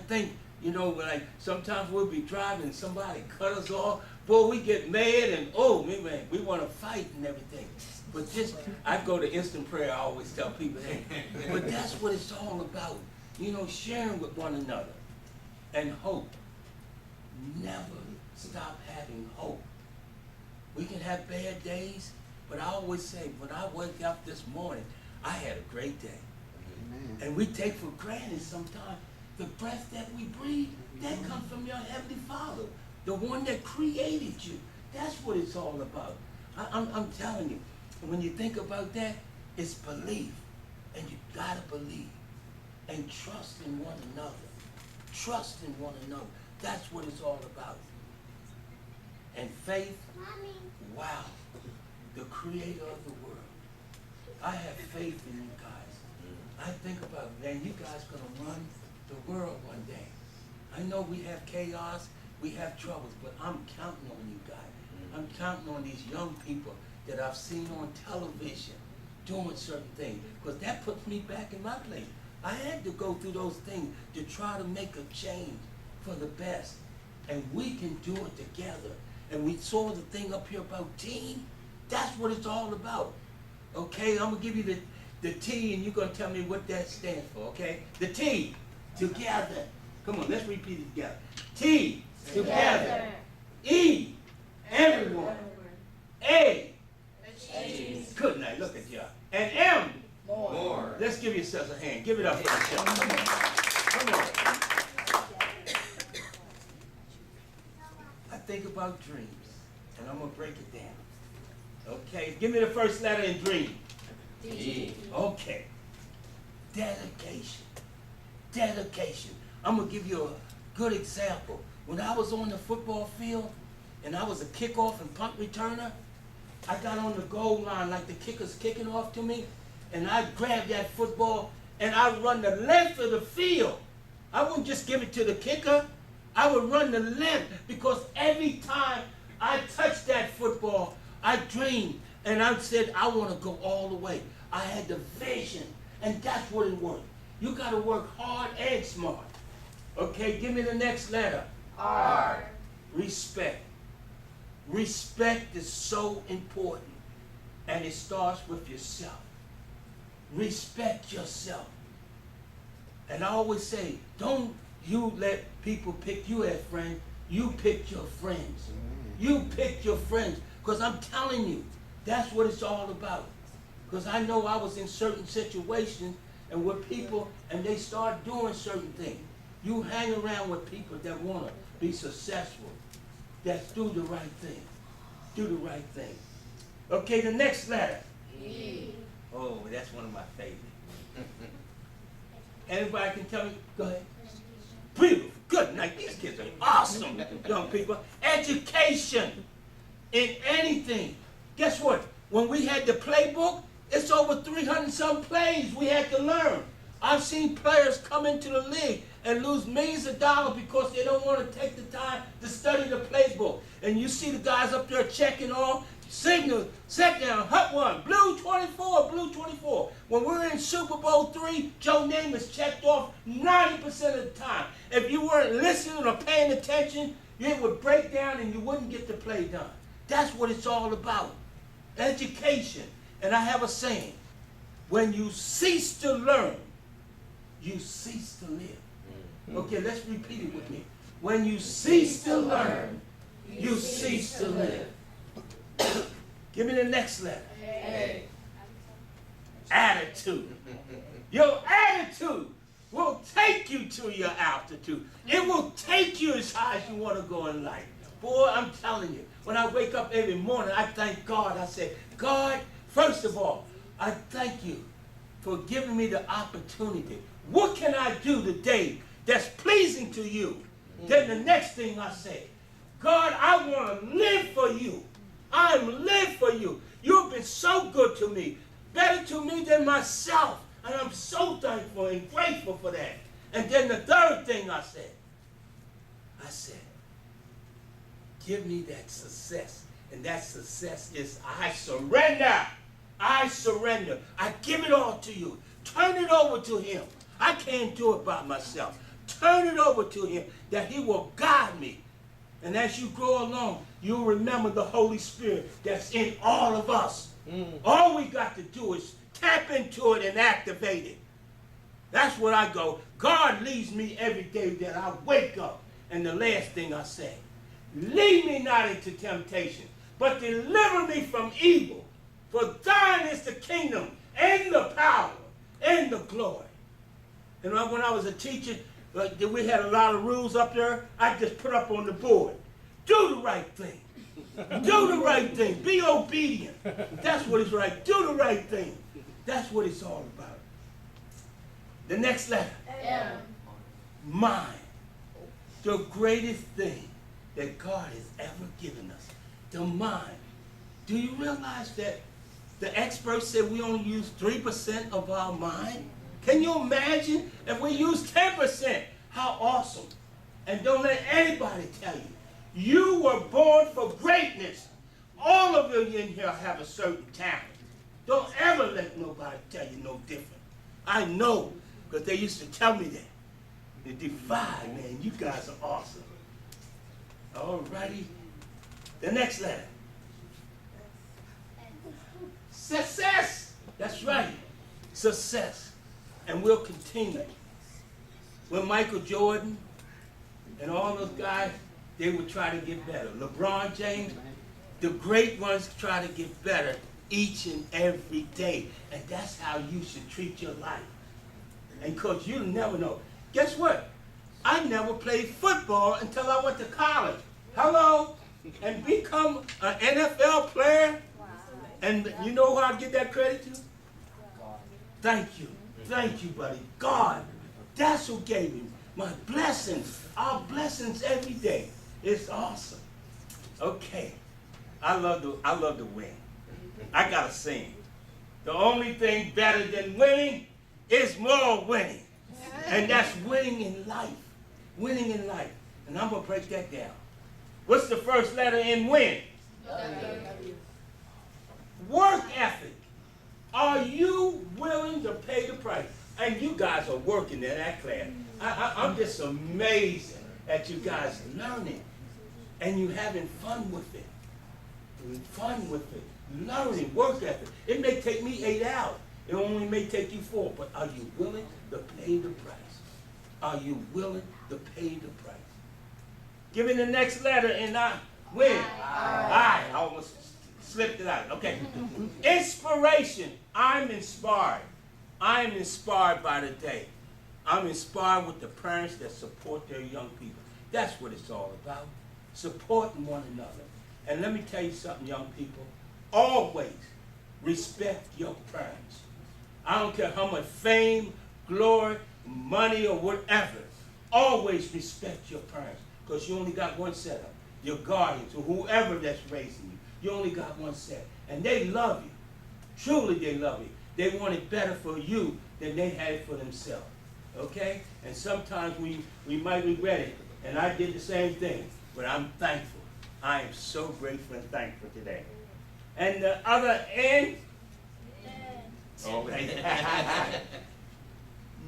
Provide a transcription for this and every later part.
think, you know, like sometimes we'll be driving and somebody cut us off. Boy, we get mad and, oh, man, we want to fight and everything. But just, I go to instant prayer, I always tell people, hey, but that's what it's all about. You know, sharing with one another. And hope. Never stop having hope. We can have bad days, but I always say, when I wake up this morning, I had a great day. Amen. And we take for granted sometimes the breath that we breathe, that comes from your Heavenly Father, the one that created you. That's what it's all about. I'm telling you, when you think about that, it's belief. And you gotta believe. And trust in one another. Trust in one another. That's what it's all about. And faith, wow, the creator of the world. I have faith in you guys. I think about, man, you guys gonna run the world one day. I know we have chaos, we have troubles, but I'm counting on you guys. I'm counting on these young people that I've seen on television doing certain things, because that puts me back in my place. I had to go through those things to try to make a change for the best. And we can do it together. And we saw the thing up here about team. That's what it's all about. Okay, I'm going to give you the T, and you're going to tell me what that stands for, okay? The T, together. Come on, let's repeat it together. T, together. E, everyone. A, achieve. Good night, look at y'all. And M, more. Let's give yourselves a hand. Give it up for yourself. Come on. I think about dreams, and I'm going to break it down. Okay, give me the first letter in dream. D. Okay. Dedication. Dedication. I'm going to give you a good example. When I was on the football field, and I was a kickoff and punt returner, I got on the goal line like the kicker's kicking off to me, and I grabbed that football, and I run the length of the field. I wouldn't just give it to the kicker. I would run the length, because every time I touched that football, I dreamed, and I said, I want to go all the way. I had the vision, and that's what it was. You got to work hard and smart. Okay, give me the next letter. R. Respect. Respect is so important, and it starts with yourself. Respect yourself. And I always say, don't you let people pick you as friends. You pick your friends. You pick your friends. Because I'm telling you, that's what it's all about. Because I know I was in certain situations and with people, and they start doing certain things. You hang around with people that want to be successful, that do the right thing. Do the right thing. Okay, the next letter. E. Oh, that's one of my favorites. Anybody can tell me? Go ahead. Beautiful. Good night. These kids are awesome, young people. Education in anything. Guess what? When we had the playbook, it's over 300-some plays we had to learn. I've seen players come into the league and lose millions of dollars because they don't want to take the time to study the playbook. And you see the guys up there checking off, signal, set down, hut one, blue 24, blue 24. When we were in Super Bowl III, Joe Namath checked off 90% of the time. If you weren't listening or paying attention, it would break down and you wouldn't get the play done. That's what it's all about. Education. And I have a saying, when you cease to learn, you cease to live. Okay, let's repeat it with me. When you cease to learn, you cease to live. Give me the next letter. A. Attitude. Your attitude will take you to your altitude. It will take you as high as you want to go in life. Boy, I'm telling you, when I wake up every morning, I thank God. I say, God, first of all, I thank you for giving me the opportunity. What can I do today that's pleasing to you? Then the next thing I say, God, I want to live for you. I'm live for you. You've been so good to me, better to me than myself. And I'm so thankful and grateful for that. And then the third thing I said, give me that success. And that success is I surrender. I surrender. I give it all to you. Turn it over to him. I can't do it by myself. Turn it over to him that he will guide me. And as you grow along, you'll remember the Holy Spirit that's in all of us. All we got to do is tap into it and activate it. That's what I go. God leads me every day that I wake up. And the last thing I say, lead me not into temptation, but deliver me from evil. For thine is the kingdom and the power and the glory. And when I was a teacher, we had a lot of rules up there. I just put up on the board. Do the right thing. Do the right thing. Be obedient. That's what it's right. Do the right thing. That's what it's all about. The next letter. M. Mind. The greatest thing that God has ever given us. The mind. Do you realize that the experts said we only use 3% of our mind? Can you imagine if we use 10%? How awesome. And don't let anybody tell you. You were born for greatness. All of you in here have a certain talent. Don't ever let nobody tell you no different. I know, because they used to tell me that. The divide, man, you guys are awesome. All righty. The next letter. Success. That's right. Success. And we'll continue. When Michael Jordan and all those guys, they would try to get better. LeBron James, the great ones try to get better each and every day. And that's how you should treat your life. And because you never know. Guess what? I never played football until I went to college. Hello? And become an NFL player. And you know who I get that credit to? Thank you. Thank you, buddy. God. That's who gave me my blessings. Our blessings every day. It's awesome. Okay. I love to win. I gotta sing. The only thing better than winning is more winning. And that's winning in life. Winning in life. And I'm gonna break that down. What's the first letter in win? W. Work ethic. Are you willing to pay the price? And you guys are working in that class. I'm just amazed at you guys learning. And you having fun with it. Fun with it. Learning, work ethic. It may take me 8 hours. It only may take you 4. But are you willing to pay the price? Are you willing to pay the price? Give me the next letter and I win. I almost slipped it out. Okay. Inspiration. I'm inspired. I'm inspired by the day. I'm inspired with the parents that support their young people. That's what it's all about. Supporting one another. And let me tell you something, young people. Always respect your parents. I don't care how much fame, glory, money, or whatever. Always respect your parents. Because you only got one set of them. Your guardians, or whoever that's raising you. You only got one set. And they love you. Truly they love you. They want it better for you than they had it for themselves. Okay? And sometimes we might regret it. And I did the same thing. But I'm thankful. I am so grateful and thankful today. And the other end. Okay.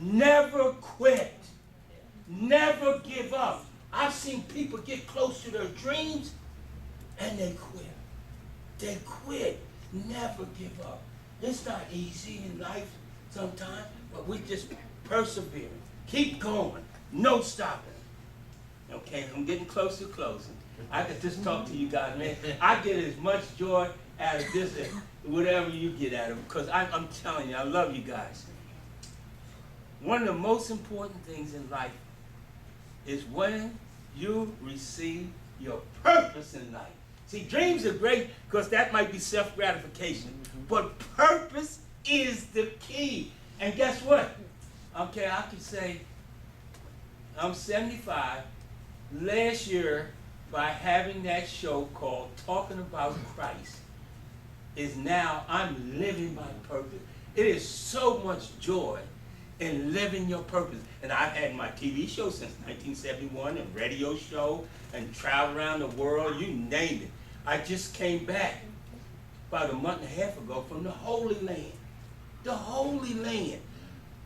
Never quit. Never give up. I've seen people get close to their dreams and they quit. They quit. Never give up. It's not easy in life sometimes, but we just persevere. Keep going. No stopping. Okay, I'm getting close to closing. I could just talk to you guys, man. I get as much joy out of this as whatever you get out of it, because I'm telling you, I love you guys. One of the most important things in life is when you receive your purpose in life. See, dreams are great because that might be self-gratification, but purpose is the key. And guess what? Okay, I could say I'm 75. Last year, by having that show called Talking About Christ, is now I'm living my purpose. It is so much joy in living your purpose. And I've had my TV show since 1971, and radio show, and travel around the world, you name it. I just came back about a month and a half ago from the Holy Land. The Holy Land.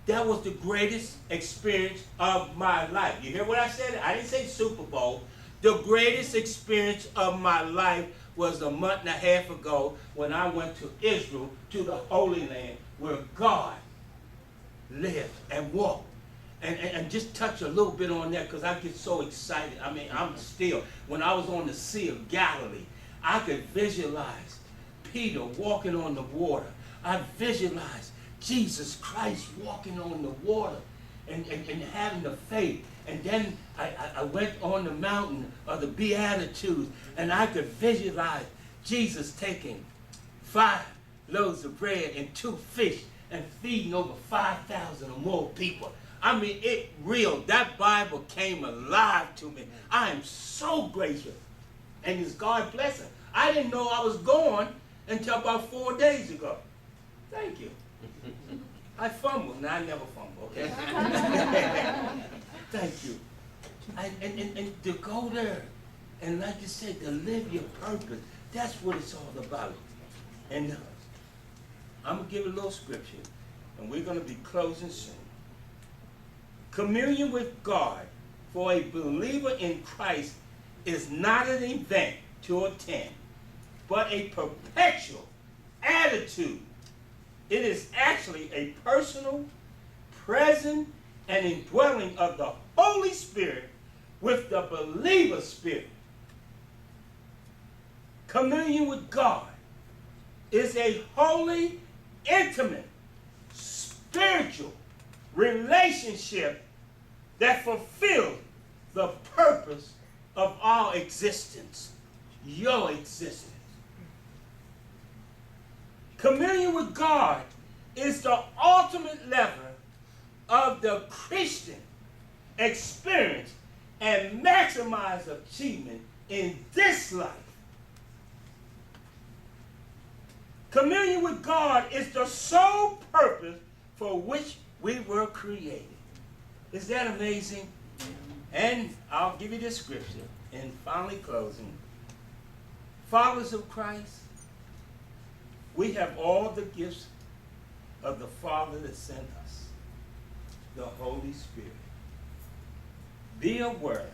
That was the greatest experience of my life. You hear what I said? I didn't say Super Bowl. The greatest experience of my life was a month and a half ago when I went to Israel, to the Holy Land, where God lived and walked. And just touch a little bit on that because I get so excited. I mean, I'm still, when I was on the Sea of Galilee, I could visualize Peter walking on the water. I visualized Jesus Christ walking on the water and having the faith. And then I went on the mountain of the Beatitudes, and I could visualize Jesus taking 5 loaves of bread and 2 fish and feeding over 5,000 or more people. I mean, it real. That Bible came alive to me. I am so grateful. And it's God's blessing. I didn't know I was going until about 4 days ago. Thank you. I fumbled. Now, I never fumble, okay? Thank you. And to go there, and like you said, to live your purpose, that's what it's all about. And I'm going to give a little scripture, and we're going to be closing soon. Communion with God for a believer in Christ is not an event to attend, but a perpetual attitude. It is actually a personal, present, and indwelling of the Holy Spirit with the believer's spirit. Communion with God is a holy, intimate, spiritual relationship that fulfills the purpose of our existence, your existence. Communion with God is the ultimate level of the Christian experience and maximize achievement in this life. Communion with God is the sole purpose for which we were created. Is that amazing? And I'll give you this scripture in finally closing. Followers of Christ, we have all the gifts of the Father that sent us, the Holy Spirit. Be aware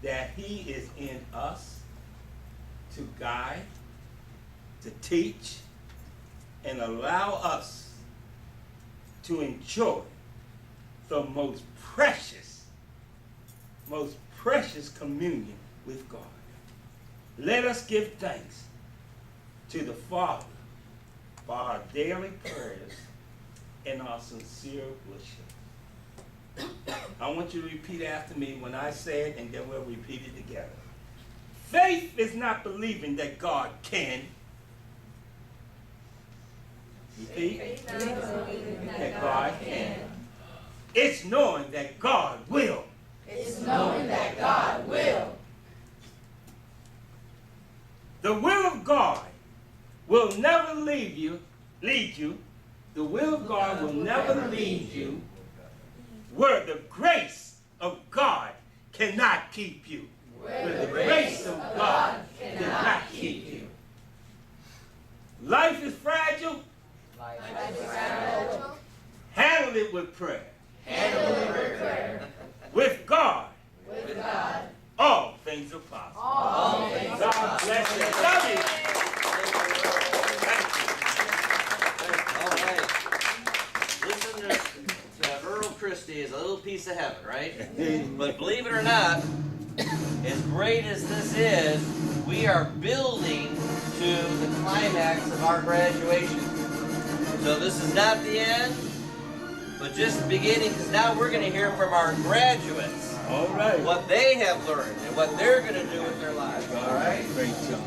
that He is in us to guide, to teach, and allow us to enjoy the most precious communion with God. Let us give thanks to the Father for our daily prayers and our sincere worship. I want you to repeat after me when I say it, and then we'll repeat it together. Faith is not believing that God can. Repeat. That God can. It's knowing that God will. It's knowing that God will. The will of God will never lead you. The will of God will never lead you where the grace of God cannot keep you. Where the grace of God cannot keep you. Life is fragile. Handle it with prayer. With God. All things are possible. God bless you. Love you. All right. Listen to Earl Christie is a little piece of heaven, right? But believe it or not, as great as this is, we are building to the climax of our graduation. So this is not the end, but just the beginning, because now we're going to hear from our graduates. All right. What they have learned and what they're going to do with their lives. All right? Great job.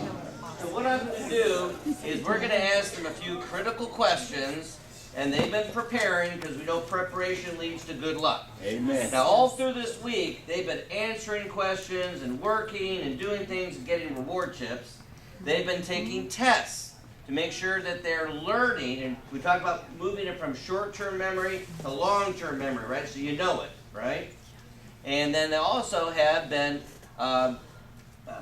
So what I'm going to do is we're going to ask them a few critical questions, and they've been preparing because we know preparation leads to good luck. Amen. Now all through this week, they've been answering questions and working and doing things and getting reward chips. They've been taking tests to make sure that they're learning, and we talk about moving it from short-term memory to long-term memory, right? So you know it, right? And then they also have been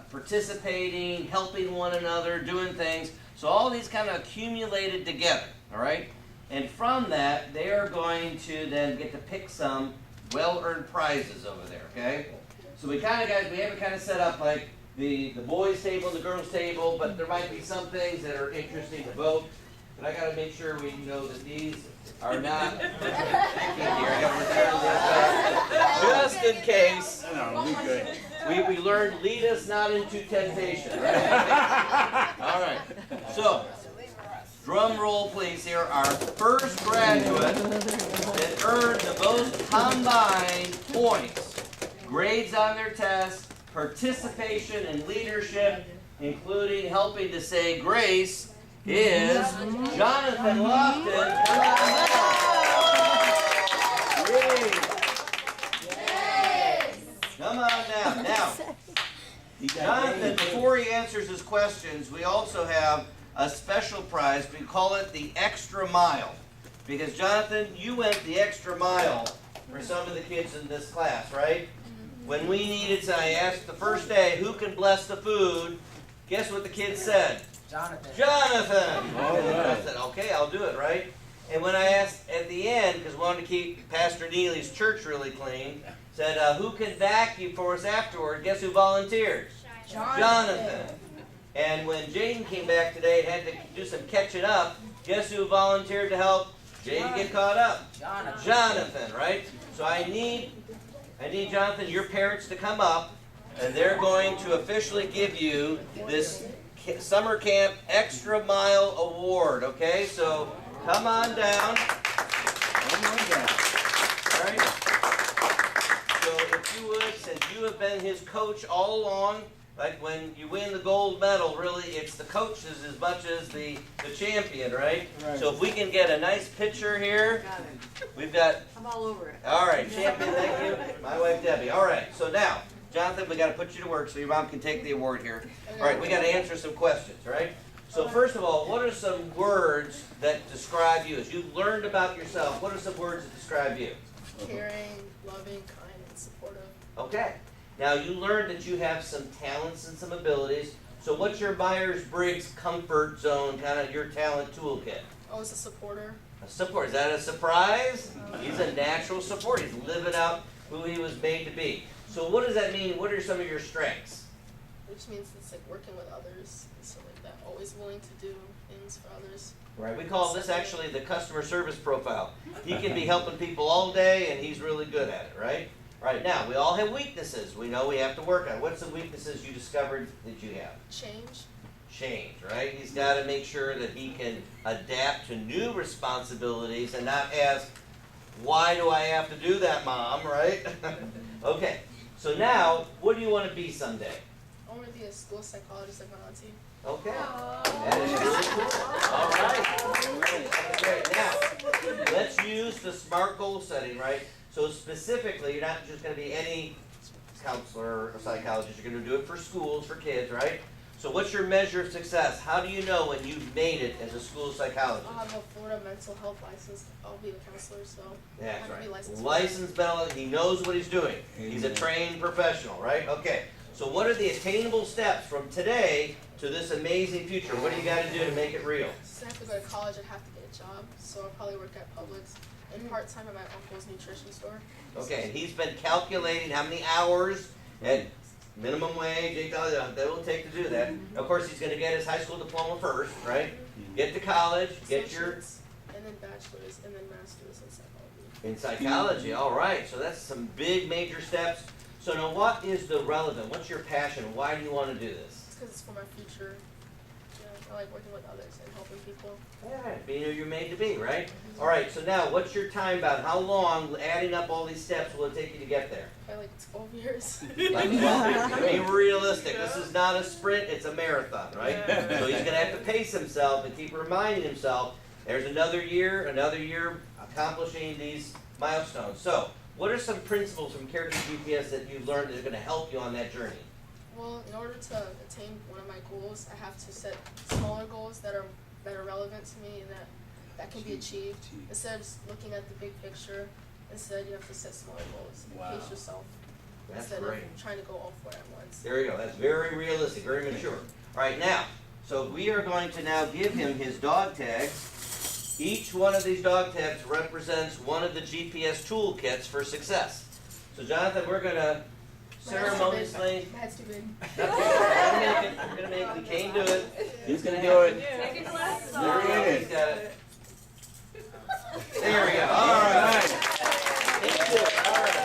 participating, helping one another, doing things. So all these kind of accumulated together, all right? And from that, they are going to then get to pick some well-earned prizes over there, okay? So we have it kind of set up like the boys' table and the girls' table, but there might be some things that are interesting to vote. But I got to make sure we know that these are not. Thank you, dear. I got to return this just in case. No, we good. We learned lead us not into temptation, right? All right. So, drum roll, please. Here, our first graduate that earned the most combined points, grades on their test, participation in leadership, including helping to say grace, is Jonathan Lofton. Come on now. Now, Jonathan, before he answers his questions, we also have a special prize. We call it the extra mile. Because, Jonathan, you went the extra mile for some of the kids in this class, right? When we needed to, I asked the first day, who can bless the food? Guess what the kids said? Jonathan. Jonathan! All right. I said, okay, I'll do it, right? And when I asked at the end, because we wanted to keep Pastor Neely's church really clean, said, who can vacuum for us afterward? Guess who volunteered? Jonathan. And when Jaden came back today and had to do some catching up, guess who volunteered to help Jaden get caught up? Jonathan, right? So I need Jonathan, your parents to come up, and they're going to officially give you this summer camp extra mile award, okay? So come on down. All right. So if you would, since you have been his coach all along, like when you win the gold medal, really it's the coaches as much as the champion, right? So if we can get a nice picture here, we've got. I'm all over it. All right, champion, thank you. My wife Debbie. All right, so now, Jonathan, we got to put you to work so your mom can take the award here. All right, we got to answer some questions, all right? So first of all, what are some words that describe you? As you've learned about yourself, what are some words that describe you? Caring, loving, kind, and supportive. Okay. Now, you learned that you have some talents and some abilities. So what's your Myers-Briggs comfort zone, kind of your talent toolkit? I was a supporter. A support. Is that a surprise? He's a natural support. He's living out who he was made to be. So what does that mean? What are some of your strengths? Which means it's like working with others and stuff like that. Always willing to do things for others. Right. We call this actually the customer service profile. He can be helping people all day, and he's really good at it, right? Right, now, we all have weaknesses we know we have to work on. What's the weaknesses you discovered that you have? Change. Change, right? He's got to make sure that he can adapt to new responsibilities and not ask, why do I have to do that, Mom, right? Okay, so now, what do you want to be someday? I want to be a school psychologist like my auntie. Okay. That is really cool. All right. That's great. Now, let's use the SMART goal setting, right? So specifically, you're not just going to be any counselor or psychologist. You're going to do it for schools, for kids, right? So what's your measure of success? How do you know when you've made it as a school psychologist? I'll have a Florida mental health license. I'll be a counselor, so I That's have to be right. licensed. Licensed mental, he knows what he's doing. He's a trained professional, right? Okay. So what are the attainable steps from today to this amazing future? What do you got to do to make it real? Since I have to go to college, I have to get a job. So I'll probably work at Publix and part-time at my uncle's nutrition store. Okay, and he's been calculating how many hours at minimum wage, $8 that will take to do that. Of course, he's going to get his high school diploma first, right? Get to college, get your... Associates, and then bachelor's, and then master's in psychology. In psychology, all right. So that's some big major steps. So now what is the relevant? What's your passion? Why do you want to do this? It's because it's for my future. You know, I like working with others and helping people. Yeah, being who you're made to be, right? All right, so now what's your time bound? How long, adding up all these steps, will it take you to get there? Probably like 12 years. Like 12 years. Be realistic. This is not a sprint, it's a marathon, right? So he's going to have to pace himself and keep reminding himself, there's another year accomplishing these milestones. So, what are some principles from Character GPS that you've learned that are going to help you on that journey? Well, in order to attain one of my goals, I have to set smaller goals that are relevant to me and that can be achieved. Instead of just looking at the big picture, instead you have to set smaller goals and pace yourself. That's instead great. of trying to go all for it at once. There you go. That's very realistic, very mature. All right, now, so we are going to now give him his dog tag. Each one of these dog tags represents one of the GPS toolkits for success. So Jonathan, we're going to ceremoniously... My head's too big. We're going to make it. We can't do it. You can do it. Take a class. There it He's is. got it. There we go. All right. Can't do it. All right.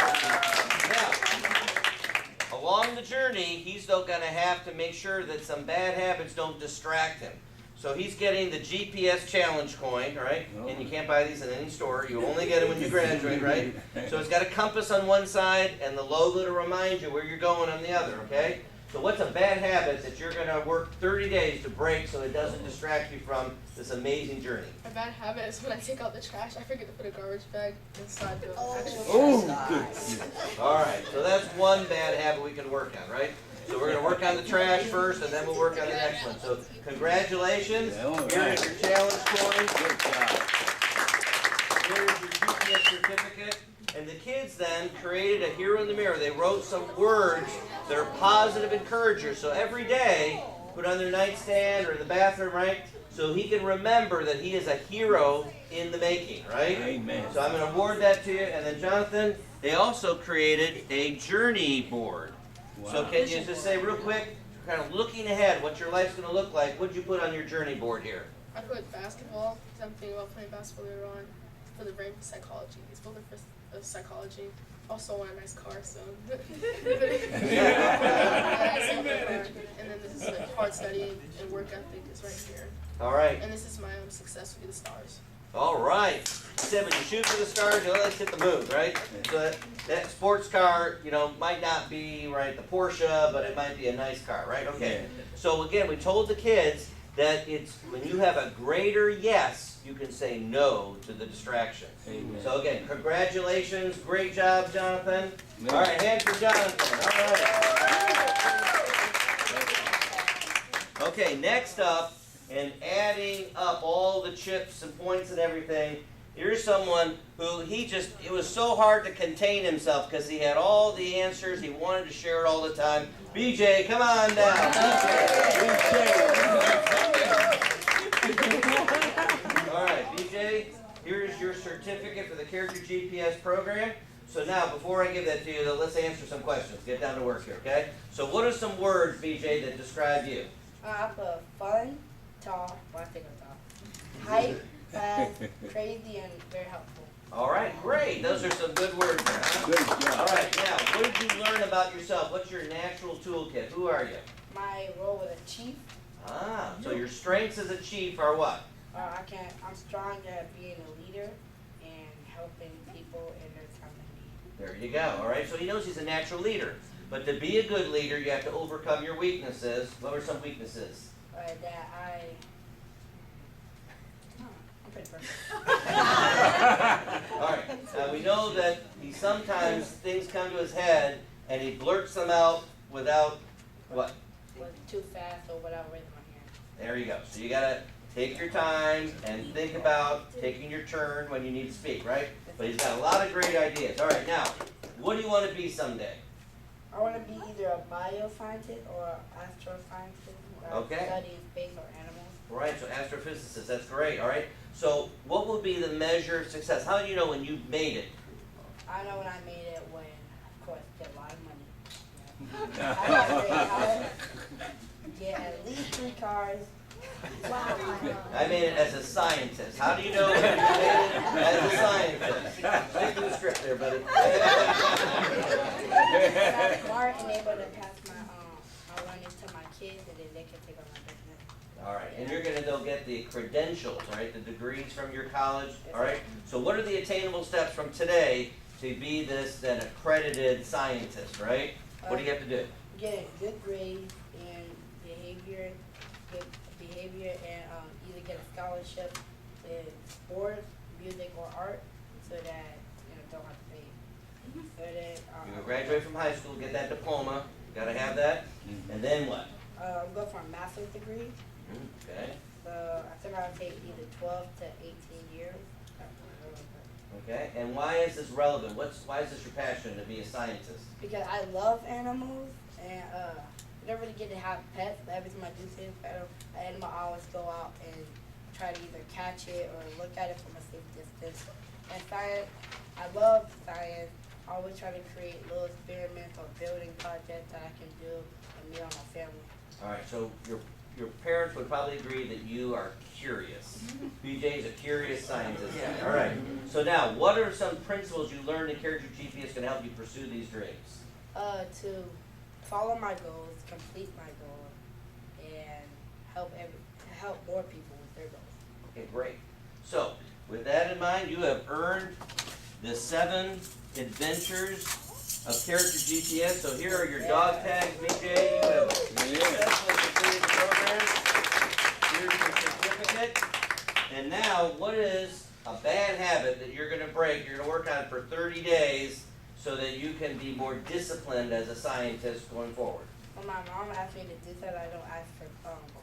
Now, along the journey, he's still going to have to make sure that some bad habits don't distract him. So he's getting the GPS challenge coin, right? And you can't buy these in any store. You only get them when you graduate, right? So it's got a compass on one side and the logo to remind you where you're going on the other, okay? So what's a bad habit that you're going to work 30 days to break so it doesn't distract you from this amazing journey? A bad habit is when I take out the trash, I forget to put a garbage bag inside the actual Oh, trash. good. All right, so that's one bad habit we can work on, right? So we're going to work on the trash first, and then we'll work on the next one. So congratulations. Yeah, all right. Here is your challenge coin. Good job. Here is your GPS certificate. And the kids then created a hero in the mirror. They wrote some words that are positive encouragers. So every day, put on their nightstand or in the bathroom, right? So he can remember that he is a hero in the making, right? Amen. So I'm going to award that to you. And then Jonathan, they also created a journey board. So Wow. can you just say real quick, kind of looking ahead, what your life's going to look like, what'd you put on your journey board here? I put basketball, because I'm thinking about playing basketball later on, for the brain psychology. It's both for psychology. Also want a nice car, so. And then this is like hard study and work ethic is right here. All right. And this is my success would be the stars. All right. Said when you shoot for the stars, you let's hit the moon, right? So that sports car, you know, might not be, right, the Porsche, but it might be a nice car, right? Okay. So again, we told the kids that it's when you have a greater yes, you can say no to the distraction. Amen. So again, congratulations. Great job, Jonathan. Amen. All right, hand for Jonathan. All right. Okay, next up, and adding up all the chips and points and everything, here's someone who it was so hard to contain himself because he had all the answers. He wanted to share it all the time. BJ, come on down. All right, BJ, here's your certificate for the Character GPS program. So now, before I give that to you, though, let's answer some questions. Get down to work here, okay? So what are some words, BJ, that describe you? I put fun, tall, well, I think I'm tall. Hype, fast, crazy, and very helpful. All right, great. Those are some good words there, huh? Good job. All right, now, what did you learn about yourself? What's your natural toolkit? Who are you? My role with a chief, Ah, so your strengths as a chief are what? I'm strong at being a leader and helping people in their time of need. There you go. All right, so he knows he's a natural leader. But to be a good leader, you have to overcome your weaknesses. What are some weaknesses? I'm pretty perfect. All right, we know that sometimes things come to his head and he blurts them out without what? Was too fast or without raising my hand. There you go. So you gotta take your time and think about taking your turn when you need to speak, right? But he's got a lot of great ideas. All right, now, what do you want to be someday? I want to be either a bioscientist or astroscientist. Okay. Studying space or animals. All right, so astrophysicist, that's great. All right, so what will be the measure of success? How do you know when you made it? I know when I made it when, of course, get a lot of money. I get at least 3 cars. I made it as a scientist. How do you know when you made it as a scientist? Stick to the script there, buddy. I'm smart and able to pass my learnings to my kids, and then they can take on my business. All right, and you're going to go get the credentials, right, the degrees from your college, all right? So what are the attainable steps from today to be an accredited scientist, right? What do you have to do? Get a good grade in behavior, and either get a scholarship in sports, music, or art, so that don't have to pay. So that You're going to graduate from high school, get that diploma, you got to have that, and then what? I'm going for a master's degree. Okay, So I think I'll take either 12 to 18 years. okay, and why is this relevant? Why is this your passion to be a scientist? Because I love animals, and I don't really get to have pets, but every time I do see an animal, I always go out and try to either catch it or look at it from a safe distance. And science, I love science. I always try to create little experiments or building projects that I can do with me and my family. All right, so your parents would probably agree that you are curious. BJ's a curious scientist. Yeah. All right. So now, what are some principles you learned in Character GPS going to help you pursue these dreams? To follow my goals, complete my goal, and help more people with their goals. Okay, great. So, with that in mind, you have earned the 7 adventures of Character GPS. So here are your dog tags, BJ. You have successfully completed the program. Here's your certificate. And now, what is a bad habit that you're going to break? You're going to work on it for 30 days so that you can be more disciplined as a scientist going forward. When my mom asked me to do that, I don't ask her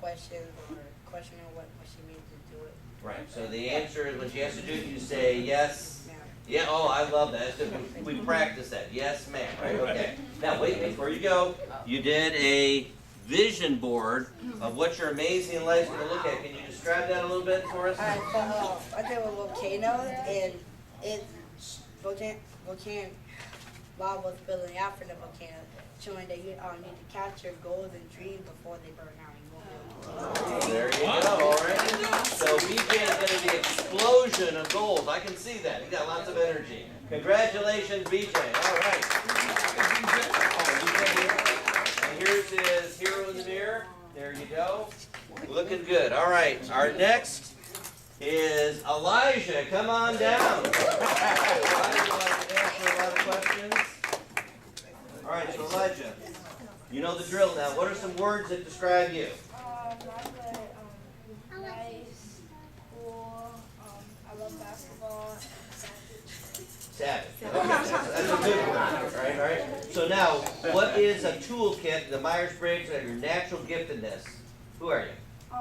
questions or questioning what she means to do it. Right. So the answer is when she has to do it, you say yes. Ma'am. Yeah, oh, I love that. That's good. We practice that. Yes, ma'am. Right, okay. Now, wait, before you go, you did a vision board of what your amazing life's going to look at. Can you describe that a little bit for us? Alright, so I did with volcanoes, and it's lava was spilling out from the volcano, showing that you need to capture goals and dreams before they burn out. There you go. All right. So BJ is going to be an explosion of goals. I can see that. He's got lots of energy. Congratulations, BJ. All right. And here's his hero in the mirror. There you go. Looking good. All right. Our next is Elijah. Come on down. Elijah wants to answer a lot of questions. All right, so Elijah, you know the drill now. What are some words that describe you? Nice, cool, I love basketball, Savage. Okay, that's a good one. All right. So now, what is a toolkit, the Myers-Briggs, of your natural giftedness? Who are you?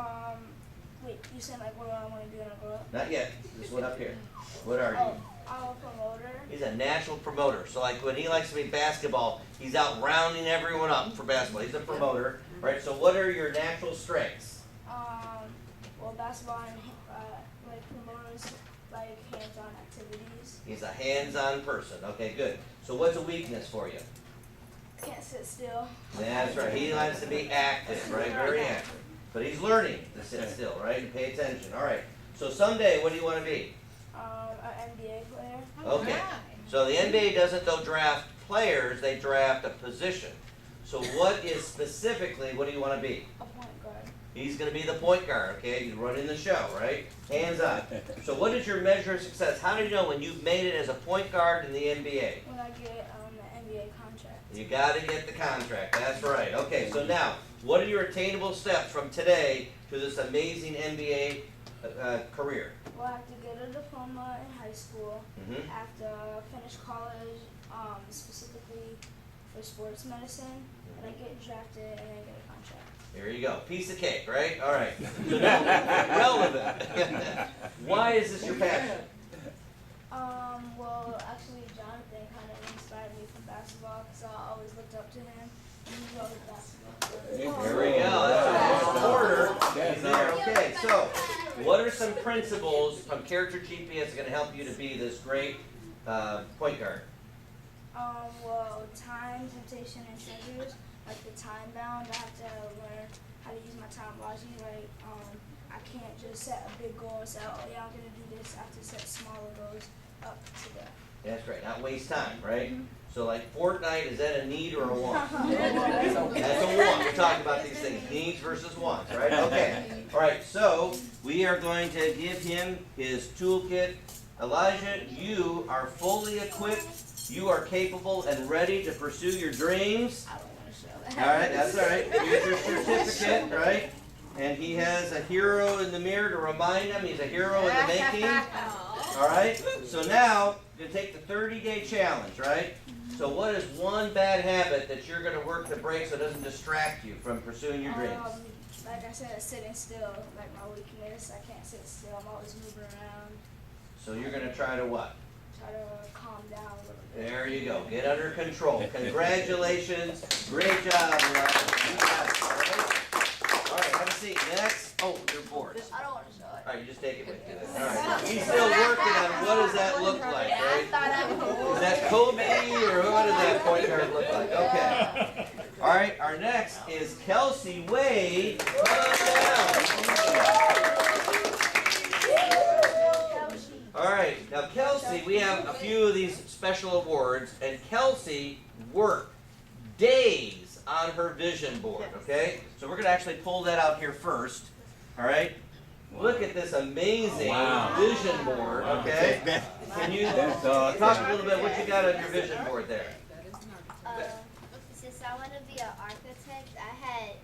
Wait, you said like what do I want to do when I grow up? Not yet. This one up here. What are you? Oh, I'm a promoter. He's a natural promoter. So like when he likes to play basketball, he's out rounding everyone up for basketball. He's a promoter, right? So what are your natural strengths? Well, basketball and like promoters like hands-on activities. He's a hands-on person. Okay, good. So what's a weakness for you? Can't sit still. That's right. He likes to be active, right? Very active. But he's learning to sit still, right? And pay attention. All right. So someday, what do you want to be? An NBA player. Okay. So the NBA doesn't though draft players; they draft a position. So what is specifically? What do you want to be? A point guard. He's going to be the point guard. Okay, he's running the show, right? Hands on. So what is your measure of success? How do you know when you've made it as a point guard in the NBA? When I get the NBA contract. You got to get the contract. That's right. Okay. So now, what are your attainable steps from today to this amazing NBA career? Well, I have to get a diploma in high school. Mm-hmm. I have to finish college, specifically for sports medicine, and I get drafted and I get a contract. There you go. Piece of cake, right? All right. So now, relevant. Why is this your passion? Well, actually, Jonathan kind of inspired me from basketball because I always looked up to him. And he always basketball. There we go. That's a supporter. He's there. Okay, so what are some principles from Character GPS that are going to help you to be this great point guard? Well, time, temptation, and treasures. Like the time bound, I have to learn how to use my time wisely. Like, I can't just set a big goal and say, oh yeah, I'm gonna do this. I have to set smaller goals up to that. That's right. Not waste time, right? Mm-hmm. So like Fortnite, is that a need or a want? That's a want. We're talking about these things, needs versus wants, right? Okay. All right. So we are going to give him his toolkit. Elijah, you are fully equipped. You are capable and ready to pursue your dreams. I don't want to show that. All right, that's all right. Here's your certificate, right? And he has a hero in the mirror to remind him he's a hero in the making. All right? So now, you're going to take the 30-day challenge, right? So what is one bad habit that you're going to work to break so it doesn't distract you from pursuing your dreams? Like I said, sitting still, like my weakness. I can't sit still. I'm always moving around. So you're going to try to what? Try to calm down a little bit. There you go. Get under control. Congratulations. Great job, Elijah. You got it. All right, have a seat. Next Oh, they're boards. I don't want to show it. All right, you just take it with you. All right. He's still working on what does that look like, right? Is that Kobe or what does that point guard look like? Okay. All right, our next is Kelsey Wade. Come on down. All right, now Kelsey, we have a few of these special awards, and Kelsey worked days on her vision board, okay? So we're going to actually pull that out here first, all right? Look at this amazing vision board, okay? Can you talk a little bit what you got on your vision board there? Since I want to be an architect, I had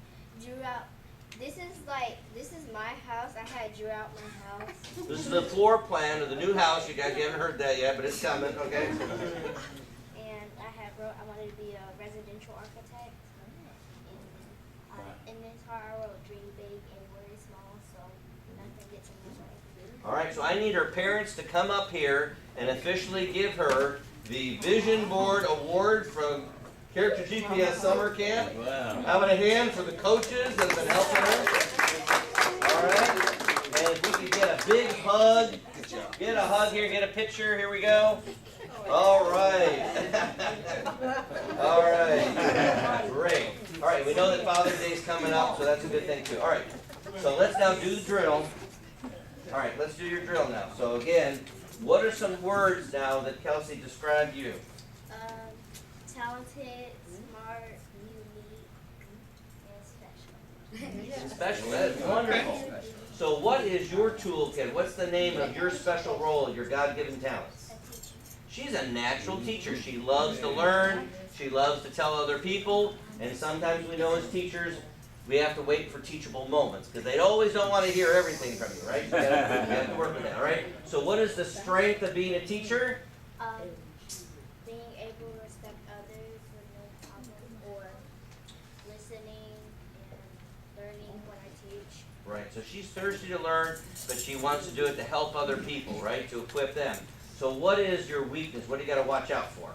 drew out. This is my house. I had drew out my house. This is the floor plan of the new house. You guys haven't heard that yet, but it's coming, okay? And I had wrote I wanted to be a residential architect. And in this part I wrote dream big and worry small, so nothing gets in my way. All right, so I need her parents to come up here and officially give her the Vision Board Award from Character GPS Summer Camp. Wow. How about a hand for the coaches that have been helping her? All right, and if we could get a big hug, get a hug here, get a picture, here we go. All right. All right, great. All right, we know that Father's Day is coming up, so that's a good thing too. All right, so let's now do the drill. All right, let's do your drill now. So again, what are some words now that Kelsey described you? Talented, smart, unique, and special. Special, that is wonderful. So what is your toolkit? What's the name of your special role, your God-given talents? A teacher. She's a natural teacher. She loves to learn. She loves to tell other people. And sometimes we know as teachers, we have to wait for teachable moments because they always don't want to hear everything from you, right? You have to work with that, all right? So what is the strength of being a teacher? Being able to respect others with no problem, or listening and learning what I teach. Right, so she's thirsty to learn, but she wants to do it to help other people, right? To equip them. So what is your weakness? What do you got to watch out for?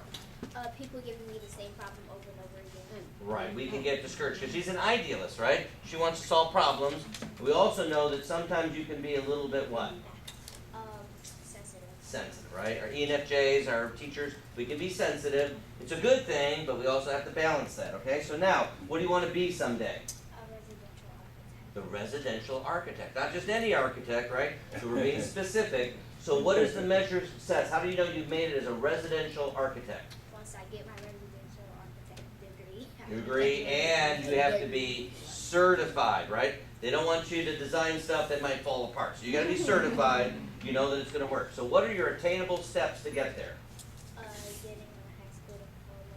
People giving me the same problem over and over again. Right, we can get discouraged because she's an idealist, right? She wants to solve problems. We also know that sometimes you can be a little bit what? Sensitive. Sensitive, right? Our ENFJs, our teachers, we can be sensitive. It's a good thing, but we also have to balance that, okay? So now, what do you want to be someday? A residential architect. The residential architect. Not just any architect, right? So we're being specific. So what is the measure of success? How do you know you've made it as a residential architect? Once I get my residential architect degree. Degree, and you have to be certified, right? They don't want you to design stuff that might fall apart. So you got to be certified. You know that it's going to work. So what are your attainable steps to get there? Getting a high school diploma,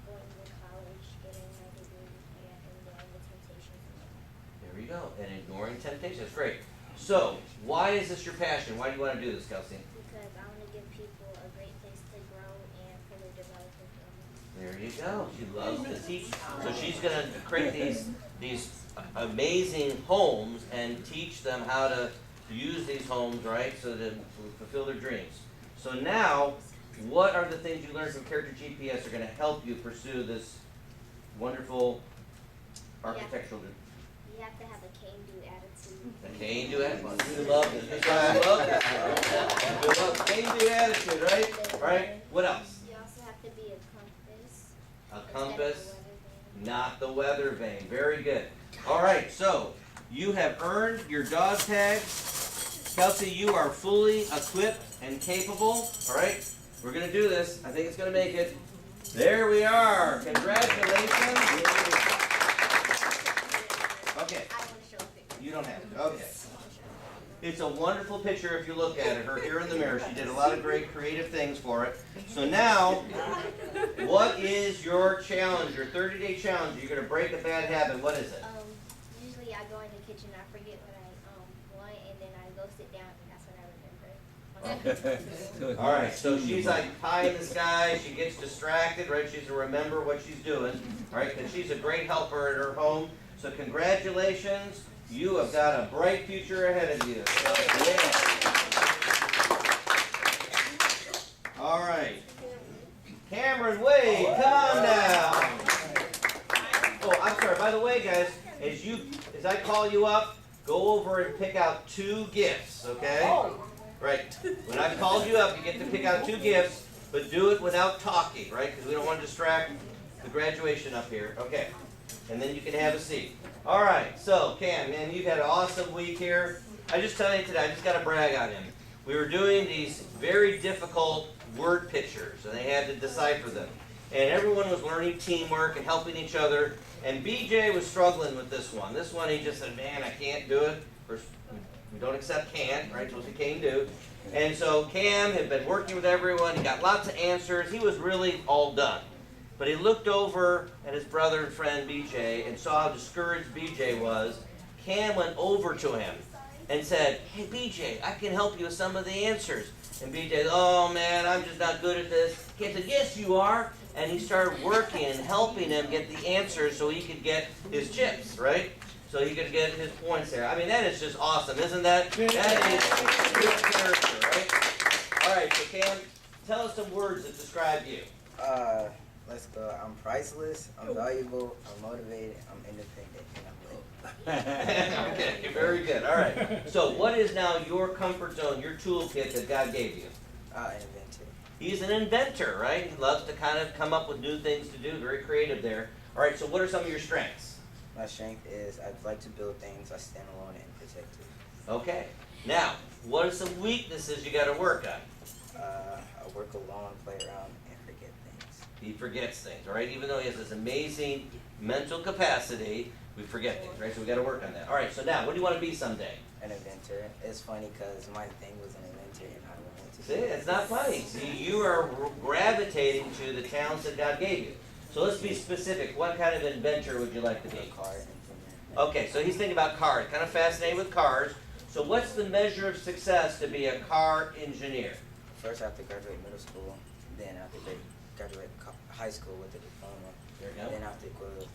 going to college, getting my degree, and ignoring the temptations in life. There you go. And ignoring temptation. That's great. So why is this your passion? Why do you want to do this, Kelsey? Because I want to give people a great place to grow and for their development. There you go. She loves to teach. So she's going to create these amazing homes and teach them how to use these homes, right, so that fulfill their dreams. So now, what are the things you learned from Character GPS are going to help you pursue this wonderful architectural dream? You have to have a can-do attitude. A can-do attitude. We love this. This is why we love this. We love can-do attitude, right? All right. What else? You also have to be a compass. A compass, not the weather vane. Very good. All right. So you have earned your dog tags. Kelsey, you are fully equipped and capable. All right. We're gonna do this. I think it's gonna make it. There we are. Congratulations. Okay. I want to show a picture. You don't have to. Okay. It's a wonderful picture if you look at it. Her here in the mirror. She did a lot of great creative things for it. So now, what is your challenge, your 30-day challenge? You're going to break a bad habit. What is it? Usually I go in the kitchen, I forget what I want, and then I go sit down, and that's when I remember. All right. So she's like pie in the sky. She gets distracted, right? She's to remember what she's doing, all right? Because she's a great helper at her home. So congratulations. You have got a bright future ahead of you. Yeah. All right. Cameron Wade, come on down. Oh, I'm sorry. By the way, guys, as I call you up, go over and pick out 2 gifts, okay? Right. When I called you up, you get to pick out 2 gifts, but do it without talking, right? Because we don't want to distract the graduation up here. Okay. And then you can have a seat. All right. So, Cam, man, you've had an awesome week here. I just tell you today, I just got to brag on him. We were doing these very difficult word pictures, and they had to decipher them. And everyone was learning teamwork and helping each other. And BJ was struggling with this one. This one, he just said, man, I can't do it. First, we don't accept can't, right? Supposed to can do. And so Cam had been working with everyone. He got lots of answers. He was really all done. But he looked over at his brother and friend BJ and saw how discouraged BJ was. Cam went over to him and said, hey, BJ, I can help you with some of the answers. And BJ, oh, man, I'm just not good at this. Cam said, yes, you are. And he started working and helping him get the answers so he could get his chips, right? So he could get his points there. I mean, that is just awesome, isn't that? That is good character, right? All right, so Cam, tell us some words that describe you. Let's go. I'm priceless, I'm valuable, I'm motivated, I'm independent, and I'm lit. Okay, very good. All right. So what is now your comfort zone, your toolkit that God gave you? An inventor. He's an inventor, right? He loves to kind of come up with new things to do, very creative there. All right, so what are some of your strengths? My strength is I'd like to build things I stand alone and protect it. Okay. Now, what are some weaknesses you got to work on? I work alone, play around, and forget things. He forgets things, all right? Even though he has this amazing mental capacity, we forget things, right? So we got to work on that. All right, so now, what do you want to be someday? An inventor. It's funny because my thing was an inventor and I wanted to See, it's not funny. See, you are gravitating to the talents that God gave you. So let's be specific. What kind of inventor would you like to be? a car engineer. Okay, so he's thinking about cars. Kind of fascinated with cars. So what's the measure of success to be a car engineer? First I have to graduate middle school, then I have to graduate high school with a diploma. There you go. Then I have to go to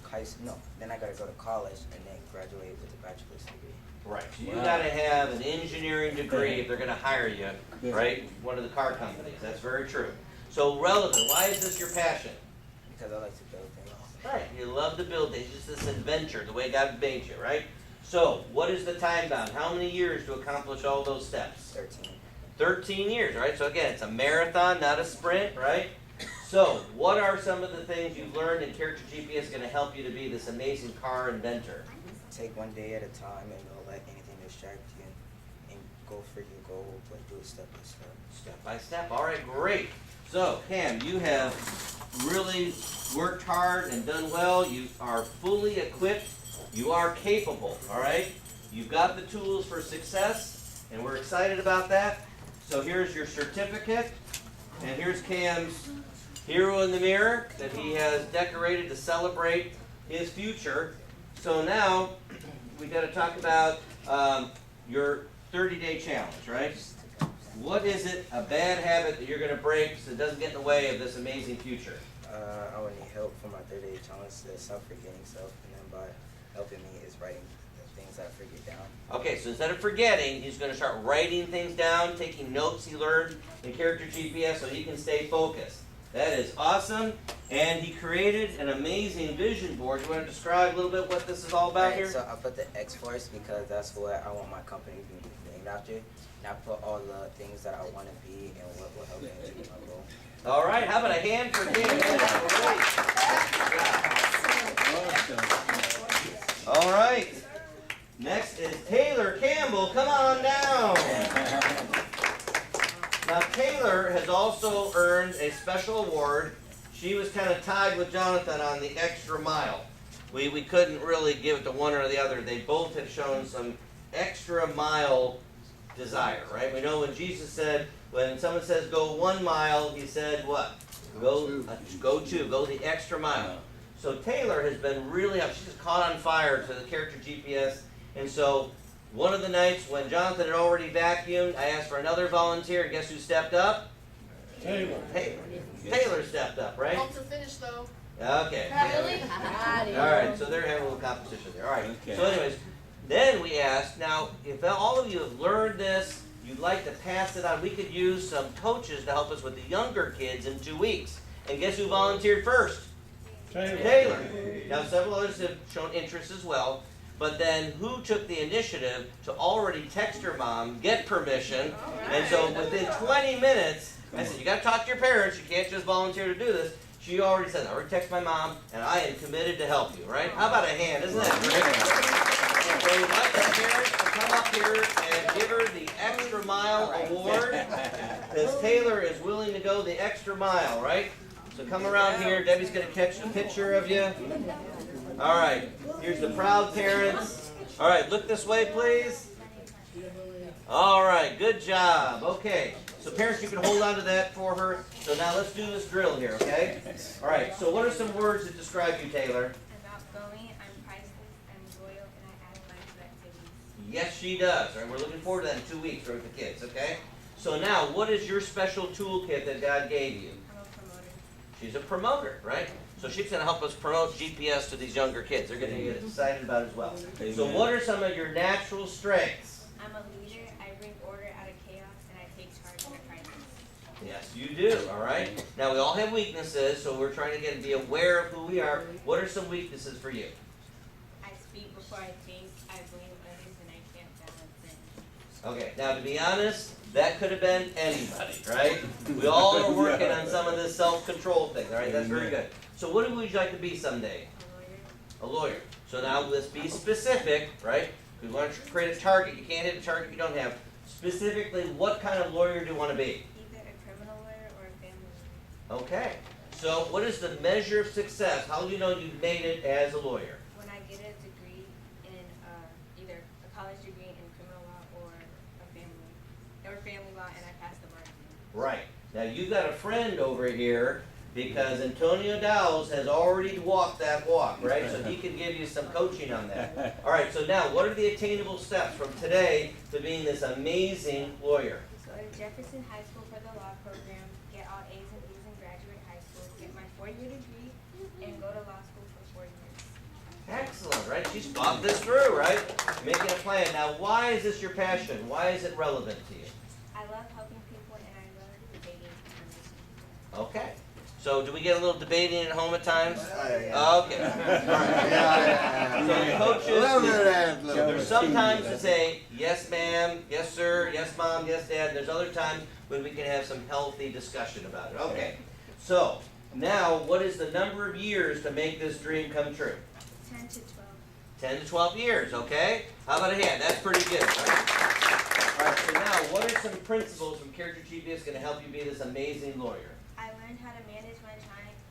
then I gotta go to college and then graduate with a bachelor's degree. Right. So you got to have an engineering degree if they're going to hire you, right? One of the car companies. That's very true. So relevant. Why is this your passion? Because I like to build things. Right. You love to build things. Just this inventor, the way God made you, right? So what is the time bound? How many years to accomplish all those steps? 13. 13 years, right? So again, it's a marathon, not a sprint, right? So what are some of the things you've learned in Character GPS going to help you to be this amazing car inventor? Take one day at a time and don't let anything distract you and go for your goal, but do it step by step. Step by step. All right, great. So, Cam, you have really worked hard and done well. You are fully equipped. You are capable, all right? You've got the tools for success, and we're excited about that. So here's your certificate, and here's Cam's hero in the mirror that he has decorated to celebrate his future. So now, we got to talk about your 30-day challenge, right? What is it, a bad habit that you're going to break so it doesn't get in the way of this amazing future? I would need help for my 30-day challenge to stop forgetting stuff, and then by helping me is writing the things that I forget down. Okay, so instead of forgetting, he's going to start writing things down, taking notes he learned in Character GPS so he can stay focused. That is awesome. And he created an amazing vision board. You want to describe a little bit what this is all about here? So I put the X-Force because that's what I want my company to be named after. And I put all the things that I want to be and what will help me achieve my goal. All right, how about a hand for Cam? All right. Next is Taylor Campbell. Come on down. Now, Taylor has also earned a special award. She was kind of tied with Jonathan on the extra mile. We couldn't really give it to one or the other. They both have shown some extra mile desire, right? We know when Jesus said, when someone says go 1 mile, he said what? Go the extra mile. So Taylor has been really up. She's caught on fire to the Character GPS. And so one of the nights when Jonathan had already vacuumed, I asked for another volunteer, and guess who stepped up? Taylor. Taylor stepped up, right? Help to finish though. Okay. Really? All right, so they're having a little competition there. All right. Okay. So anyways, then we asked, now, if all of you have learned this, you'd like to pass it on, we could use some coaches to help us with the younger kids in 2 weeks. And guess who volunteered first? Taylor. Now, several others have shown interest as well. But then who took the initiative to already text her mom, get permission, and so within 20 minutes, I said, you got to talk to your parents. You can't just volunteer to do this. She already said, I already texted my mom, and I am committed to help you, right? How about a hand? Isn't that great? So we'd like the parents to come up here and give her the Extra Mile Award, because Taylor is willing to go the extra mile, right? So come around here. Debbie's going to catch a picture of you. All right. Here's the proud parents. All right, look this way, please. All right, good job. Okay, so parents, you can hold on to that for her. So now let's do this drill here, okay? All right, so what are some words that describe you, Taylor? I'm outgoing, I'm priceless, I'm loyal, and I add fun to activities. Yes, she does. All right, we're looking forward to that in 2 weeks with the kids, okay? So now, what is your special toolkit that God gave you? I'm a promoter. She's a promoter, right? So she's going to help us promote GPS to these younger kids. They're going to get excited about it as well. So what are some of your natural strengths? I'm a leader, I bring order out of chaos, and I take charge in a crisis. Yes, you do, all right? Now, we all have weaknesses, so we're trying to be aware of who we are. What are some weaknesses for you? I speak before I think, I blame others, and I can't balance it. Okay, now to be honest, that could have been anybody, right? We all are working on some of this self-control thing, all right? That's very good. So what would you like to be someday? A lawyer. A lawyer. So now let's be specific, right? We want to create a target. You can't hit a target you don't have. Specifically, what kind of lawyer do you want to be? Either a criminal lawyer or a family lawyer. Okay. So what is the measure of success? How do you know you've made it as a lawyer? When I get a degree in either a college degree in criminal law or family law, and I pass the bar exam. Right. Now you've got a friend over here because Antonio Dowles has already walked that walk, right? So he can give you some coaching on that. All right, so now what are the attainable steps from today to being this amazing lawyer? Go to Jefferson High School for the law program, get all A's and B's in graduate high school, get my 4-year degree, and go to law school for 4 years. Excellent, right? She's thought this through, right? Making a plan. Now, why is this your passion? Why is it relevant to you? I love helping people and I love debating information. Okay. So do we get a little debating at home at times? Okay. All right. So coaches, there's sometimes to say, yes ma'am, yes sir, yes mom, yes dad. There's other times when we can have some healthy discussion about it. Okay. So now what is the number of years to make this dream come true? 10 to 12. 10 to 12 years, okay? How about a hand? That's pretty good, right? All right, so now what are some principles from Character GPS going to help you be this amazing lawyer? I learned how to manage my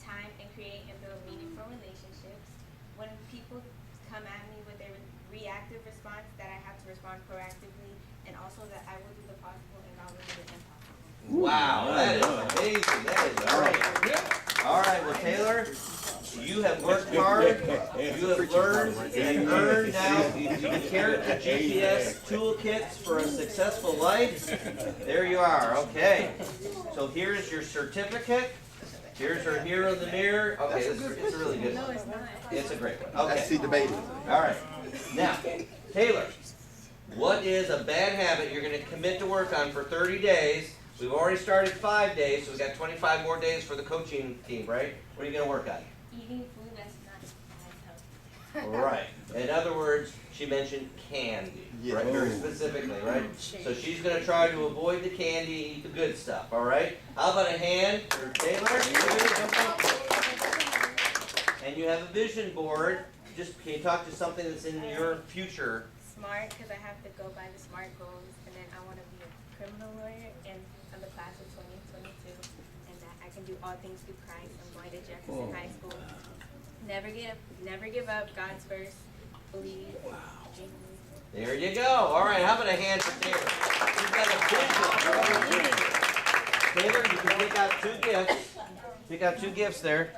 time and create and build meaningful relationships. When people come at me with a reactive response, that I have to respond proactively, and also that I will do the possible and God will do the impossible. Wow, that is amazing. That is great. All right, well, Taylor, you have worked hard. You have learned and earned now the Character GPS toolkits for a successful life. There you are. Okay. So here's your certificate. Here's her here in the mirror. Okay, it's a really good one. No, it's not. It's a great one. Okay. Let's see debating. All right. Now, Taylor, what is a bad habit you're going to commit to work on for 30 days? We've already started 5 days, so we've got 25 more days for the coaching team, right? What are you going to work on? Eating food that's not as healthy. Right. In other words, she mentioned candy, Yeah. right? Very specifically, right? So she's going to try to avoid the candy, eat the good stuff, all right? How about a hand for Taylor? And you have a vision board. Just can you talk to something that's in your future? Smart, because I have to go by the SMART goals, and then I want to be a criminal lawyer and I'm the class of 2022, and that I can do all things through Christ. I'm going to Jefferson High School. Never give up. God's first. Believe. Dream. There you go. All right, how about a hand for Taylor? She's got a vision. Taylor, you can pick out 2 gifts. Pick out 2 gifts there.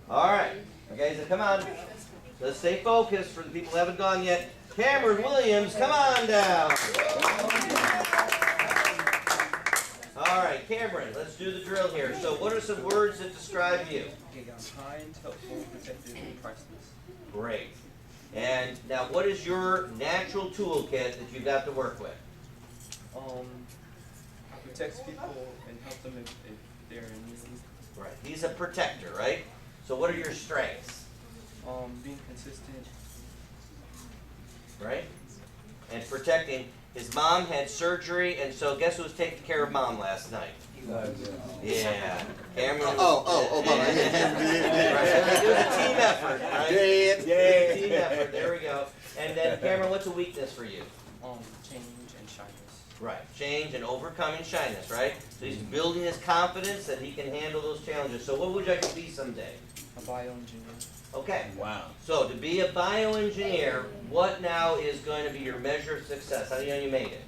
All right. Okay, so come on. Let's stay focused for the people who haven't gone yet. Cameron Williams, come on down. All right, Cameron, let's do the drill here. So what are some words that describe you? Kind, helpful, protective, and priceless. Great. And now what is your natural toolkit that you've got to work with? Protects people and help them if they're in need. Right. He's a protector, right? So what are your strengths? Being consistent, right? And protecting. His mom had surgery, and so guess who was taking care of mom last night? Yeah, Cameron. Oh, Right. It was a team effort, right? Team effort. There we go. And then Cameron, what's a weakness for you? Change and shyness. Right, change and overcoming shyness, right? So he's building his confidence that he can handle those challenges. So what would you like to be someday? A bioengineer. Okay. Wow. So to be a bioengineer, what now is going to be your measure of success? How do you know you made it?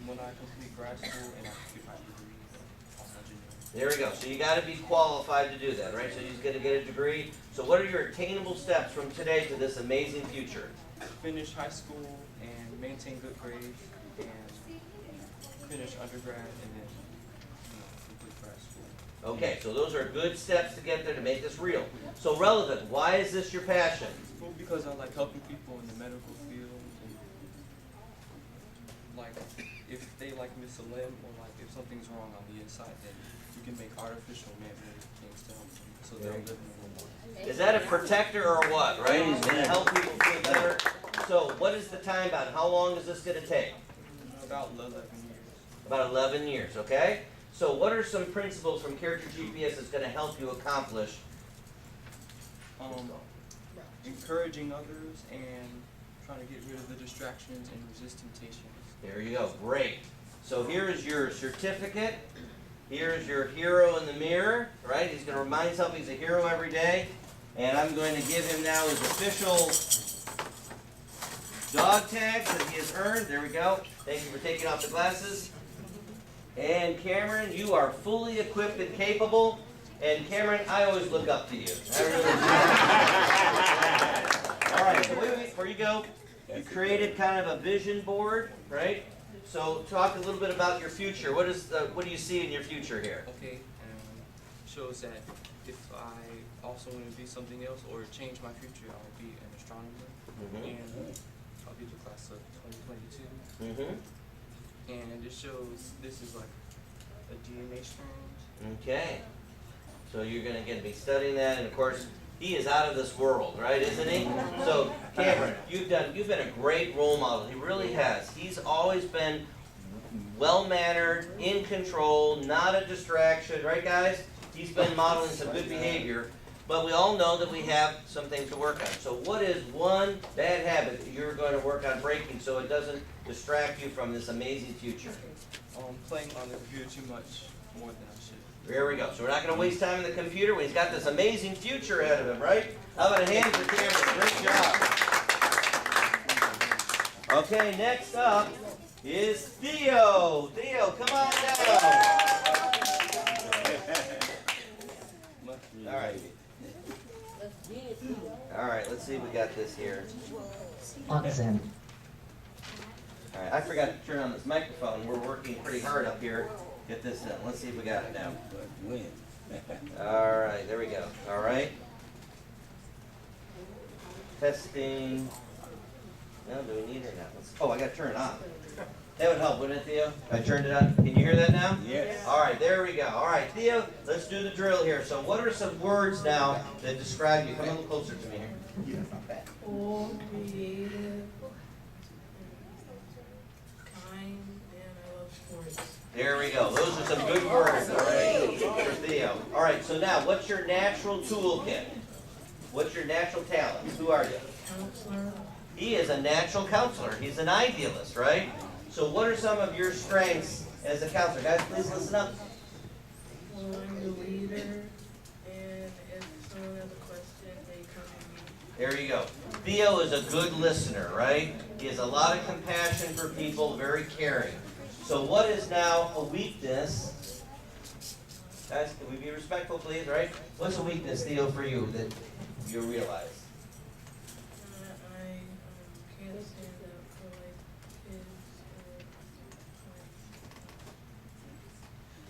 When I complete grad school and I complete my degree as engineer. There we go. So you got to be qualified to do that, right? So he's going to get a degree. So what are your attainable steps from today to this amazing future? Finish high school and maintain good grades and finish undergrad and then complete grad school. Okay, so those are good steps to get there to make this real. So relevant, why is this your passion? Well, because I like helping people in the medical field and like if they like miss a limb or like if something's wrong on the inside, then you can make artificial man-made things to help them so they'll live in a little more. Is that a protector or what, right? He's going to help people feel better. So what is the time bound? How long is this going to take? About 11 years. About 11 years, okay? So what are some principles from Character GPS that's going to help you accomplish? Encouraging others and trying to get rid of the distractions and resist temptations. There you go, great. So here is your certificate. Here is your hero in the mirror, right? He's going to remind himself he's a hero every day. And I'm going to give him now his official dog tag that he has earned. There we go. Thank you for taking off the glasses. And Cameron, you are fully equipped and capable. And Cameron, I always look up to you. I really do. All right, so wait, before you go, you created kind of a vision board, right? So talk a little bit about your future. What do you see in your future here? Okay, shows that if I also want to be something else or change my future, I'll be an astronomer, and I'll be the class of 2022. And it shows this is like a DNA strand. Okay. So you're going to be studying that, and of course, he is out of this world, right, isn't he? So Cameron, you've been a great role model. He really has. He's always been well-mannered, in control, not a distraction, right, guys? He's been modeling some good behavior, but we all know that we have some things to work on. So what is one bad habit that you're going to work on breaking so it doesn't distract you from this amazing future? Playing on the computer too much, more than I should. There we go. So we're not going to waste time in the computer when he's got this amazing future ahead of him, right? How about a hand for Cameron? Great job. Okay, next up is Theo. Theo, come on down. All right. All right, let's see if we got this here. Oxen. All right, I forgot to turn on this microphone. We're working pretty hard up here. Get this done. Let's see if we got it now. All right, there we go. All right. Testing. No, do we need it now? I got to turn it on. That would help, wouldn't it, Theo? I turned it on. Can you hear that now? Yes. All right, there we go. All right, Theo, let's do the drill here. So what are some words now that describe you? Come a little closer to me here. Cool, creative, kind, and I love sports. There we go. Those are some good words, all right, for Theo. All right, so now what's your natural toolkit? What's your natural talents? Who are you? Counselor, He is a natural counselor. He's an idealist, right? So what are some of your strengths as a counselor? Guys, please listen up. well, I'm the leader, and if someone has a question, they come to me. There you go. Theo is a good listener, right? He has a lot of compassion for people, very caring. So what is now a weakness? Guys, can we be respectful, please, right? What's a weakness, Theo, for you that you realize? I can't stand up for like kids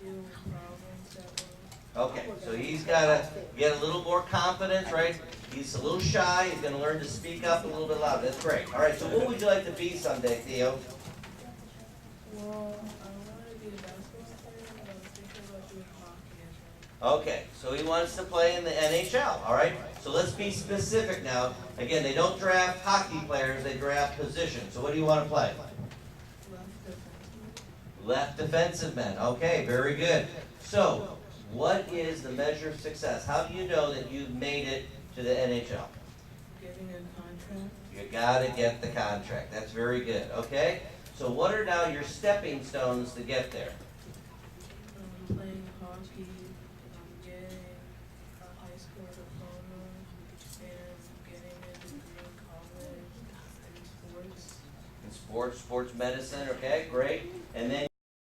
or deal with problems that will. Okay, so he's got to get a little more confidence, right? He's a little shy. He's going to learn to speak up a little bit louder. That's great. All right, so what would you like to be someday, Theo? Well, I want to be a basketball player, but I'm thinking about doing hockey as Okay, so he wants to play in the NHL, all right? So let's be specific now. Again, they don't draft hockey players, they draft positions. So what do you want to play? Left defensive men. Okay, very good. So, what is the measure of success? How do you know that you've made it to the NHL? Getting a contract. You gotta get the contract. That's very good. Okay? So what are now your stepping stones to get there? Playing hockey, getting a high school diploma, and getting a degree in college in sports. In sports medicine, okay, great. And then